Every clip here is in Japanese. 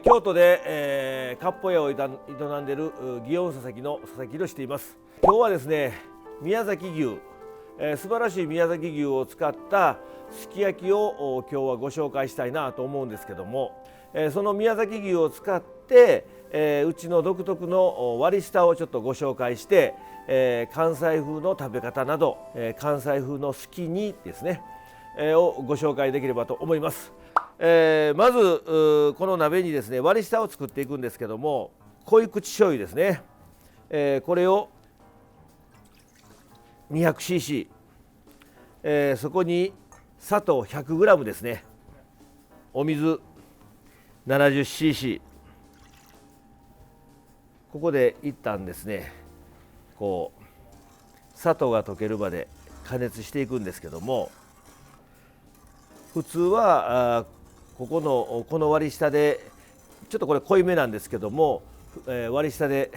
京都で、割烹屋を営んでいる祇園佐々木の佐々木宏といいます。今日はですね、宮崎牛、素晴らしい宮崎牛を使ったすき焼きを今日はご紹介したいなと思うんですけども、その宮崎牛を使って、うちの独特の割り下をちょっとご紹介して、関西風の食べ方など、関西風のすき煮ですね、をご紹介できればと思います。まずこの鍋にですね割り下を作っていくんですけども、濃い口醤油ですね、これを 200cc、そこに砂糖 100g ですね、お水 70cc、 ここで一旦ですねこう砂糖が溶けるまで加熱していくんですけども、普通はこの割り下でちょっとこれ濃いめなんですけども、割り下で、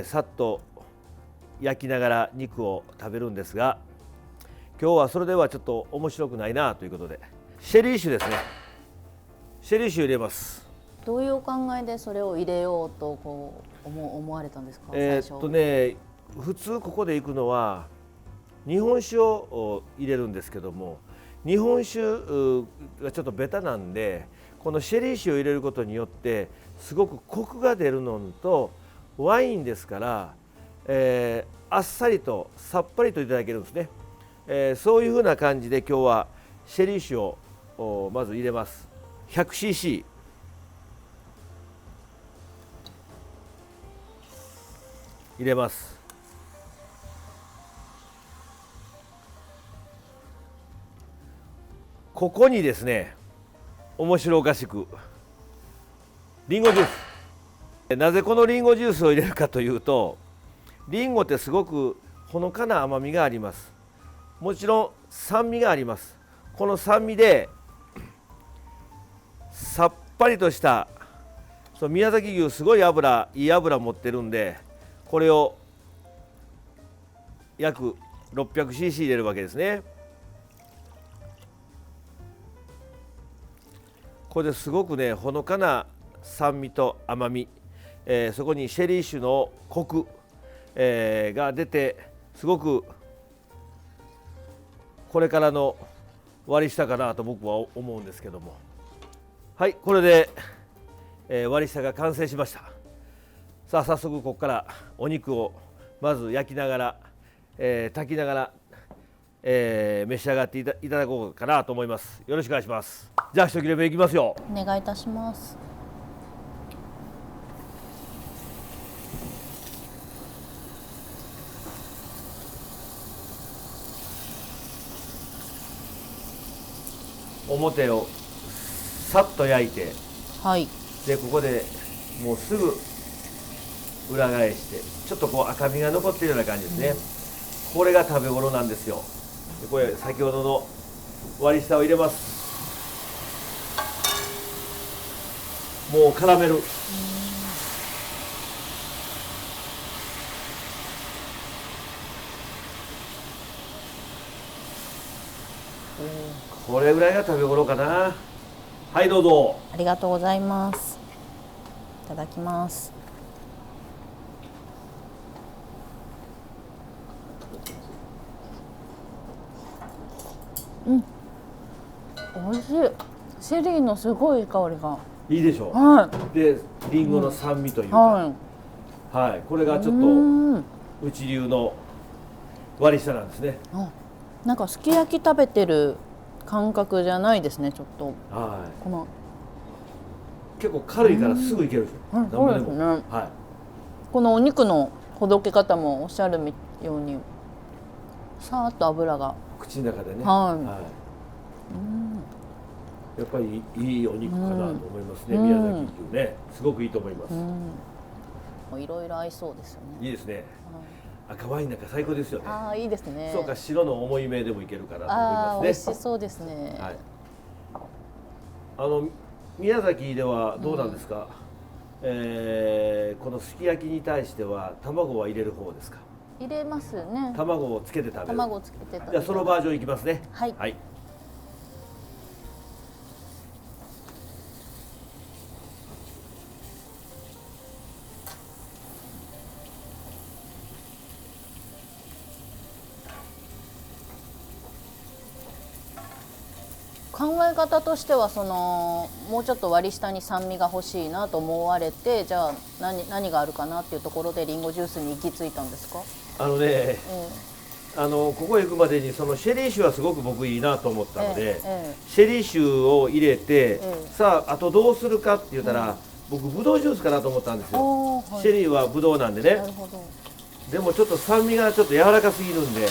さっと焼きながら肉を食べるんですが、今日はそれではちょっと面白くないなということでシェリー酒ですね。シェリー酒入れます。どういうお考えでそれを入れようと思われたんですか？普通ここでいくのは日本酒を入れるんですけども、日本酒がちょっとベタなんで、このシェリー酒を入れることによってすごくコクが出るのと、ワインですから、あっさりとさっぱりといただけるんですね。そういうふうな感じで今日はシェリー酒をまず入れます。 100cc 入れます。ここにですね、面白おかしくリンゴジュース。なぜこのリンゴジュースを入れるかというと、リンゴってすごくほのかな甘みがあります。もちろん酸味があります。この酸味でさっぱりとした、宮崎牛すごいいい油持ってるんで、これを約 600cc 入れるわけですね。これですごくねほのかな酸味と甘み、そこにシェリー酒のコク、が出て、すごくこれからの割り下かなと僕は思うんですけども、はい、これで、割り下が完成しました。さあ早速ここからお肉をまず焼きながら、炊きながら、召し上がっていただこうかなと思います。よろしくお願いします。じゃあ一切れ目いきますよ。お願いいたします。表をさっと焼いて、はい。でここでもうすぐ裏返して、ちょっとこう赤みが残っているような感じですね、これが食べ頃なんですよ。でこれ先ほどの割り下を入れます。もう絡める。これぐらいが食べ頃かな。はいどうぞ。ありがとうございます。いただきます。美味しい。シェリーのすごい香りがいいでしょう、はでリンゴの酸味というか、はい、これがちょっとうち流の割り下なんですね。なんかすき焼き食べてる感覚じゃないですね。ちょっとこの結構軽いからすぐいけるでしょ、そうですね、このお肉のほどけ方もおっしゃるようにさーっと油が口の中でね、やっぱりいいお肉かなと思いますね、宮崎牛ね、すごくいいと思います。いろいろ合いそうですよね。いいですね、赤ワインなんか最高ですよね。いいですね。そうか、白の重いめでもいけるかなと思いますね。美味しそうですね。宮崎ではどうなんですか、このすき焼きに対しては卵は入れる方ですか？入れますね。卵をつけて食べる。卵をつけて食べる。じゃあそのバージョンいきますね。はい、考え方としてはもうちょっと割り下に酸味が欲しいなと思われて、じゃあ何があるかなっていうところでリンゴジュースに行き着いたんですか？ここへ行くまでにそのシェリー酒はすごく僕いいなと思ったので、えシェリー酒を入れて、えさああとどうするかって言ったら、僕ブドウジュースかなと思ったんですよ、はい、シェリーはブドウなんでね。なるほど。でもちょっと酸味がちょっと柔らかすぎるんで、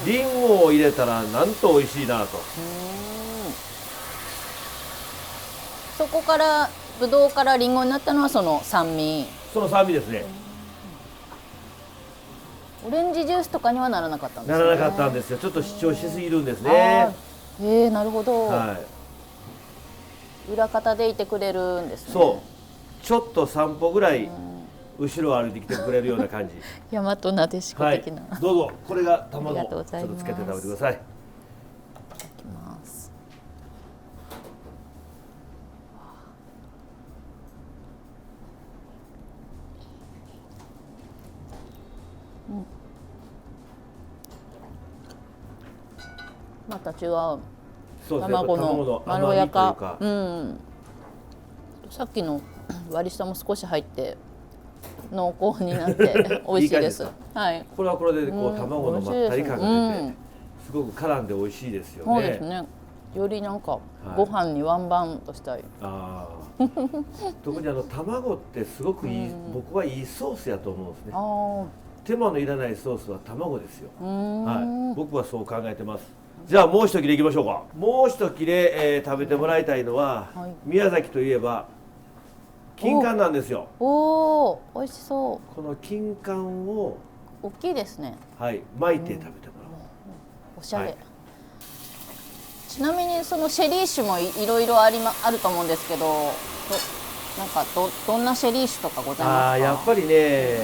リンゴを入れたらなんと美味しいなと。そこからブドウからリンゴになったのはその酸味ですね。オレンジジュースとかにはならなかったんですね。ならなかったんですよ。ちょっと主張しすぎるんですね。なるほど、は裏方でいてくれるんですね。そうちょっと散歩ぐらい後ろを歩いてきてくれるような感じ。大和なでしこ的な、どうぞこれが卵、ありがとうごちざいます。ょっとつけて食べてください。いただきます。また違うそうですね、卵のまろ甘やかみというか、さっきの割り下も少し入って濃厚になって美味しいです。いいはい。これはこれでこう卵のまったり感が出て、すすごく絡んで美味しいですよね。そうですね。よりなんかご飯にワンバンとしたい。特に卵ってすごくいい、僕はいいソースやと思うんですね。あ手間のいらないソースは卵ですよ。あ、僕はそう考えてます。じゃあもう一切れいきましょうか。もう一切れ、食べてもらいたいのは、宮崎といえば金柑なんですよ。おお、美味しそう。この金柑を大きいですね。巻いて食べてもらおしゃれ。はいちなみにそのシェリー酒もいろいろあると思うんですけど、なんかどんなシェリー酒とかございますか？やっぱりね、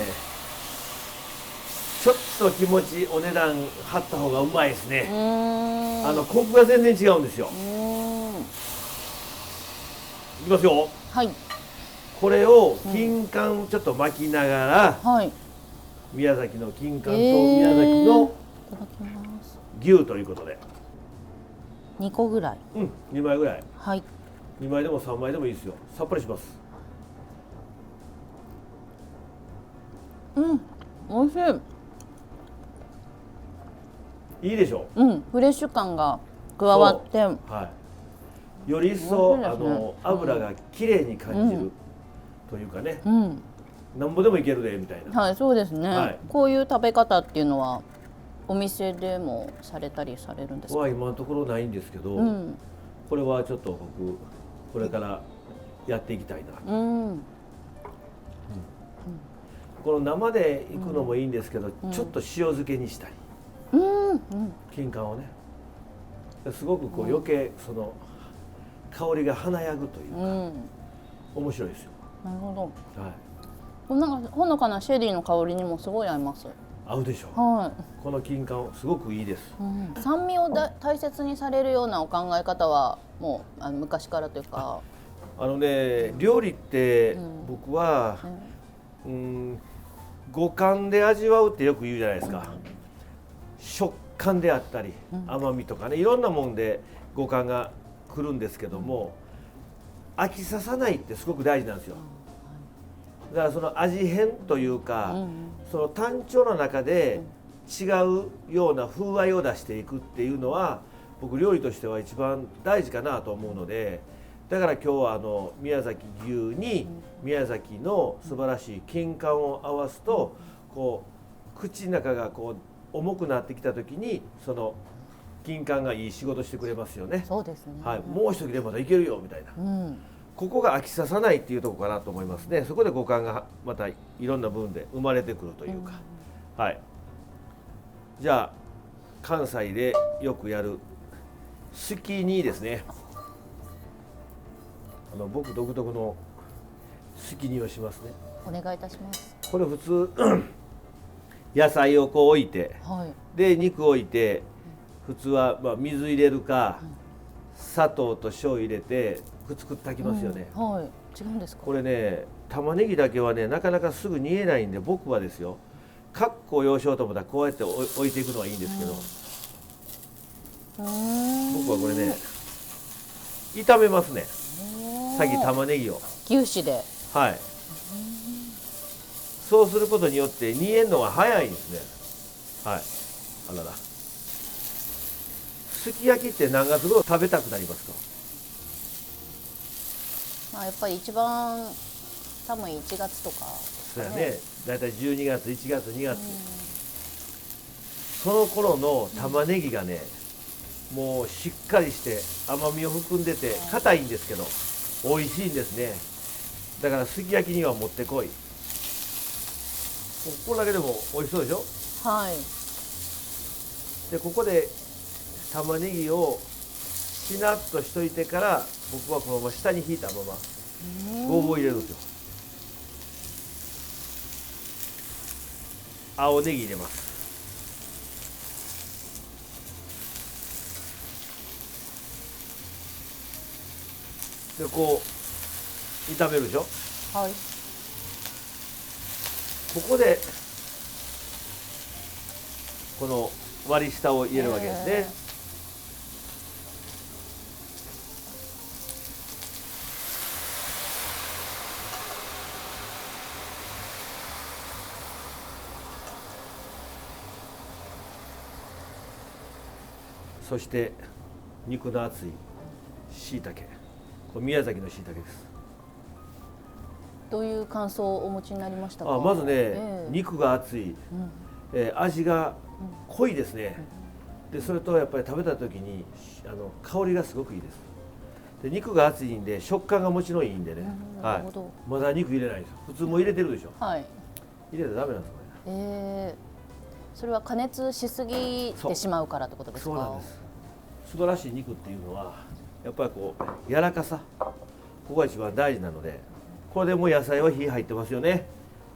ちょっと気持ちお値段張った方がうまいですね。コクが全然違うんですよ。いきますよ。はい。これを金柑ちょっと巻きながら、はい。宮崎の金柑と宮崎のいただきます。牛ということで、 2個ぐらい。2枚ぐらい、はい。2枚でも3枚でもいいですよ。さっぱりします。美味しい。いいでしょフレッシュ感が加わって、より一層、美味しいですね油がきれいに感じるというかね、なんぼでもいけるでみたいな。はい、そうですね、はいこういう食べ方っていうのはお店でもされたりされるんですか？は今のところないんですけど、これはちょっと僕これからやっていきたいな。この生でいくのもいいんですけど、ちょっと塩漬けにしたり、金柑をね、すごくこう余計その香りが華やぐというか、面白いですよ。なるほど。なんかほのかなシェリーの香りにもすごい合います。合うでしょう。この金柑すごくいいです。酸味を大切にされるようなお考え方はもう昔からというか。料理って僕は、五感で味わうってよく言うじゃないですか。食感であったり、甘みとかね、いろんなもんで五感が来るんですけども、飽きささないってすごく大事なんですよ。だからその味変というか、その単調の中で違うような風合いを出していくっていうのは、僕料理としては一番大事かなと思うので、だから今日は宮崎牛に宮崎の素晴らしい金柑を合わすと、こう口の中がこう重くなってきた時にその金柑がいい仕事してくれますよね。そうですね。もう一切れまだいけるよみたいな、ここが飽きささないっていうところかなと思いますね。そこで五感がまたいろんな部分で生まれてくるというか、じゃあ関西でよくやるすき煮ですね。僕独特のすき煮をしますね。お願いいたします。これ普通野菜をこう置いて、で肉置いて、普通は水入れるか、砂糖と醤油入れてくつく炊きますよね。違うんですか？これね、玉ねぎだけはねなかなかすぐ煮えないんで、僕はですよ、カッコを要しようと思ったらこうやって置いていくのはいいんですけど、僕はこれね炒めますね。おー先玉ねぎを。牛脂で。はい。そうすることによって煮えるのが早いんですね。はい。あらら。すき焼きって何月頃食べたくなりますか？まあやっぱり一番多分1月とか。そうやね。だいたい12月、1月、2月。その頃の玉ねぎがね、もうしっかりして甘みを含んでて硬いんですけど美味しいんですね。だからすき焼きにはもってこい。これだけでも美味しそうでしょ。はい。でここで玉ねぎをしなっとしといてから僕はこのまま下に引いたままごぼう入れるんですよ。青ネギ入れます。でこう炒めるでしょ。はい。ここでこの割り下を入れるわけですね。そして肉の厚いしいたけ、これ宮崎のしいたけです。どういう感想をお持ちになりましたか？まずね、肉が厚い、味が濃いですね。でそれとやっぱり食べた時に香りがすごくいいです。で肉が厚いんで食感がもちろんいいんでね、なるほど。まだ肉入れないんですよ。普通も入れてるでしょ。はい。入れたらダメなんですこれ。それは加熱しすぎてしまうからってことですか？そうなんです。素晴らしい肉っていうのはやっぱりこう柔らかさ、ここが一番大事なので、これでもう野菜は火入ってますよね。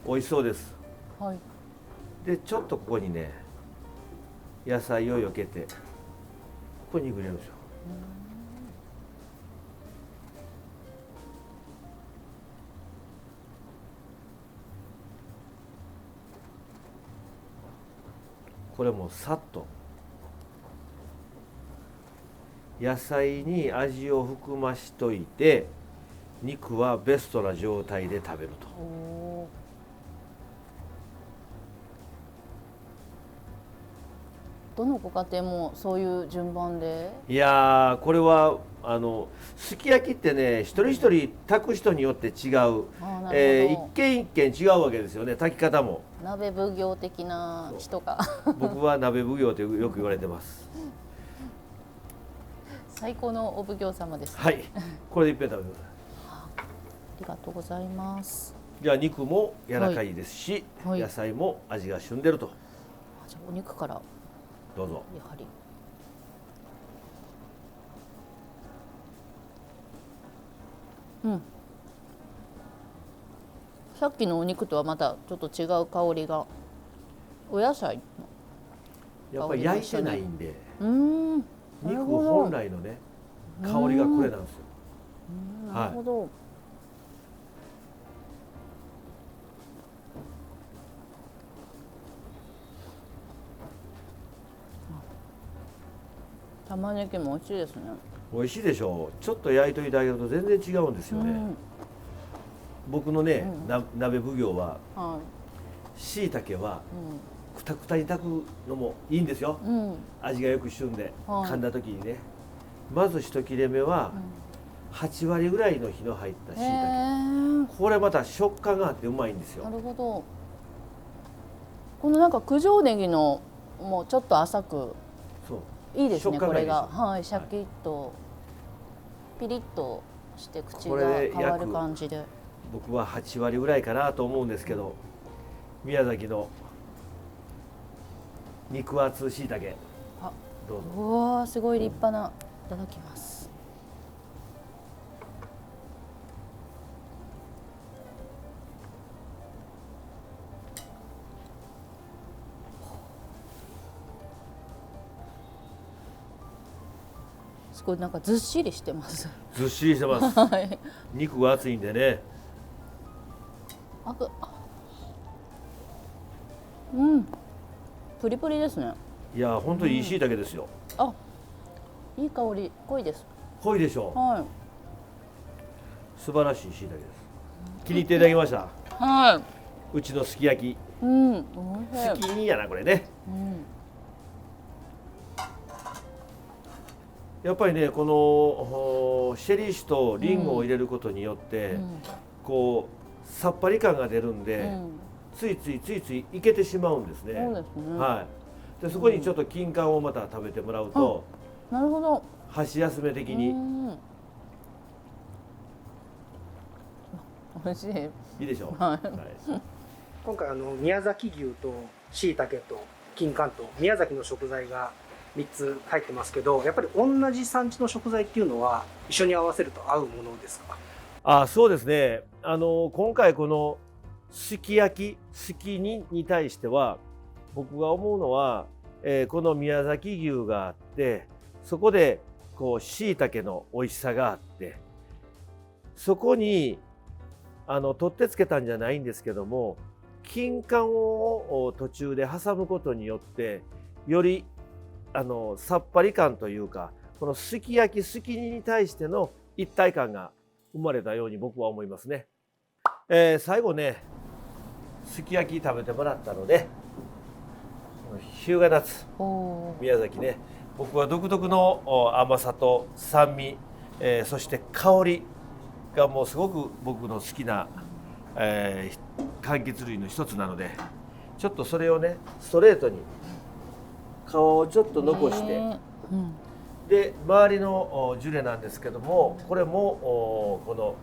美味しそうです。はい。でちょっとここにね野菜を避けてここに肉入れるんですよ。これもさっと野菜に味を含ましといて肉はベストな状態で食べると。どのご家庭もそういう順番で？いやーこれはすき焼きってね一人一人炊く人によって違う、一軒一軒違うわけですよね、炊き方も。鍋奉行的な人が僕は鍋奉行とよく言われてます。最高のお奉行様です、ね。はい、これでいっぺん食べてください。ありがとうございます。じゃあ肉も柔らかいですし、はい、野菜も味が旬でると。じゃあお肉からどうぞ。やはり。さっきのお肉とはまたちょっと違う香りが、お野菜のやっぱり焼いてないんで、肉ほど本来のね香りがこれなんですよ。なるほど。玉ねぎも美味しいですね。美味しいでしょう。ちょっと焼いといてあげると全然違うんですよね。僕のね、鍋奉行はしいたけはくたくたに炊くのもいいんですよ。味がよく旬で噛んだ時にね、まず一切れ目は8割ぐらいの火の入ったしいたけ、これまた食感があってうまいんですよ。なるほど。このなんか九条ネギのもうちょっと浅く、そういいですね。これがシャキッとピリッとして口が変わる感じで、僕は8割ぐらいかなと思うんですけど、宮崎の肉厚しいたけ、どうぞ。うわー、すごい立派な。いただきます。すごいなんかずっしりしてます。ずっしりしてます。はい、肉が厚いんでね。プリプリですね。いや本当にいいしいたけですよ。いい香り、濃いです。濃いでしょう。はい。素晴らしい椎茸です。気に入っていただきました。はい。うちのすき焼き。うん。美味しい。すき煮やなこれね。うん。やっぱりねこのシェリー酒とリンゴを入れることによって、こうさっぱり感が出るんで、ついついいけてしまうんですね。そうですね。はい。でそこにちょっと金柑をまた食べてもらうと、なるほど。箸休め的に美味しい。いいでしょう。はい。今回宮崎牛と椎茸と金柑と宮崎の食材が3つ入ってますけど、やっぱり同じ産地の食材っていうのは一緒に合わせると合うものですか？そうですね。今回このすき焼き、すき煮に対しては僕が思うのは、この宮崎牛があって、そこでこう椎茸の美味しさがあって、そこに取ってつけたんじゃないんですけども、金柑を途中で挟むことによってよりさっぱり感というか、このすき焼きすき煮に対しての一体感が生まれたように僕は思いますね。最後ねすき焼き食べてもらったので、日向夏宮崎ね、僕は独特の甘さと酸味、そして香りがもうすごく僕の好きな、柑橘類の一つなので、ちょっとそれをねストレートに皮をちょっと残して、で周りのジュレなんですけども、これもこの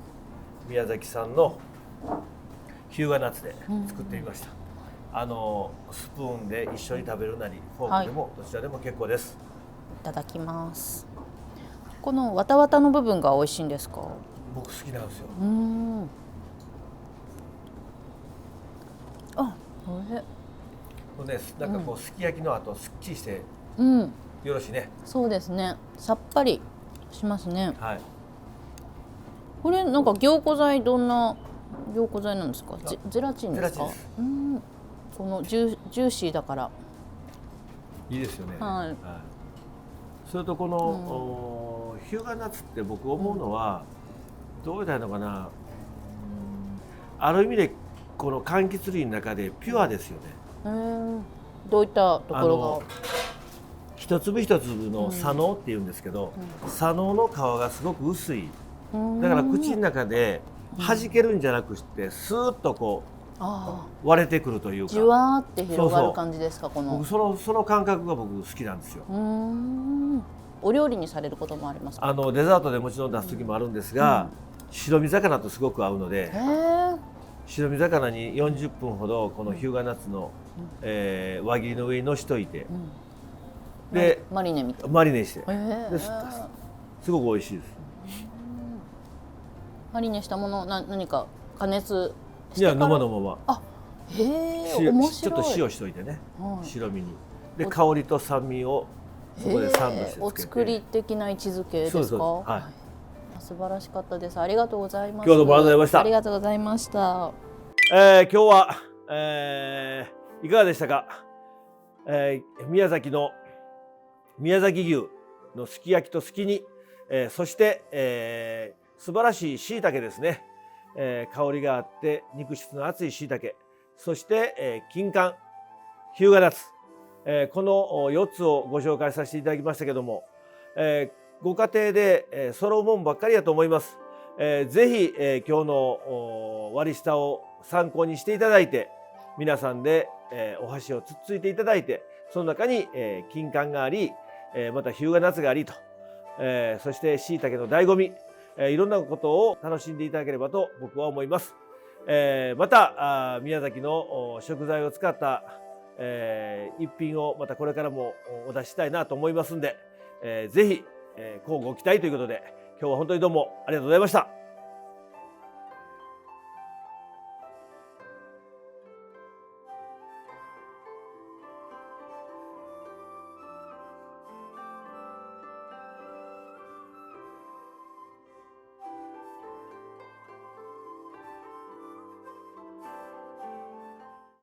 宮崎産の日向夏で作ってみました。スプーンで一緒に食べるなりフォークでもどちらでも結構です。いただきます。このわたわたの部分が美味しいんですか？僕好きなんですよ。あ、美味しい。これね、なんかこうすき焼きの後すっきりしてよろしいね。そうですね。さっぱりしますね。はい。これなんか凝固剤、どんな凝固剤なんですか？ゼラチンですか？このジューシーだからいいですよね。はい。それとこの日向夏って僕思うのは、どう言ったらいいのかな、ある意味でこの柑橘類の中でピュアですよね。どういったところが？一粒一粒の砂のっていうんですけど、砂のの皮がすごく薄い。だから口の中で弾けるんじゃなくしてスーッとこう割れてくるというか、じゅわーって広がる感じですか？この僕その感覚が僕好きなんですよ。お料理にされることもありますか？デザートでもちろん出す時もあるんですが、白身魚とすごく合うので、白身魚に40分ほどこの日向夏の、輪切りの上にのしといて、でマリネみたいなマリネして、すごく美味しいです。マリネしたもの何か加熱していや、から？生のまま。面白い。ちょっと塩しといてね、白身に。で香りと酸味をそこでサンドしてつけて。お作り的な位置づけですか？はい。素晴らしかったです。ありがとうございます。今日どうもありがとうございました。ありがとうございました。今日は、いかがでしたか？宮崎の宮崎牛のすき焼きとすき煮、そして、素晴らしい椎茸ですね。香りがあって肉質の厚い椎茸、そして、金柑、日向夏、この4つをご紹介させていただきましたけども、ご家庭で揃うもんばっかりだと思います。ぜひ、今日の割り下を参考にしていただいて、皆さんで、お箸をつっついていただいて、その中に、金柑があり、また日向夏がありと、そして椎茸の醍醐味、いろんなことを楽しんでいただければと僕は思います。また宮崎の食材を使った、一品をまたこれからもお出ししたいなと思いますんで、ぜひ、乞うご期待ということで、今日は本当にどうもありがとうございました。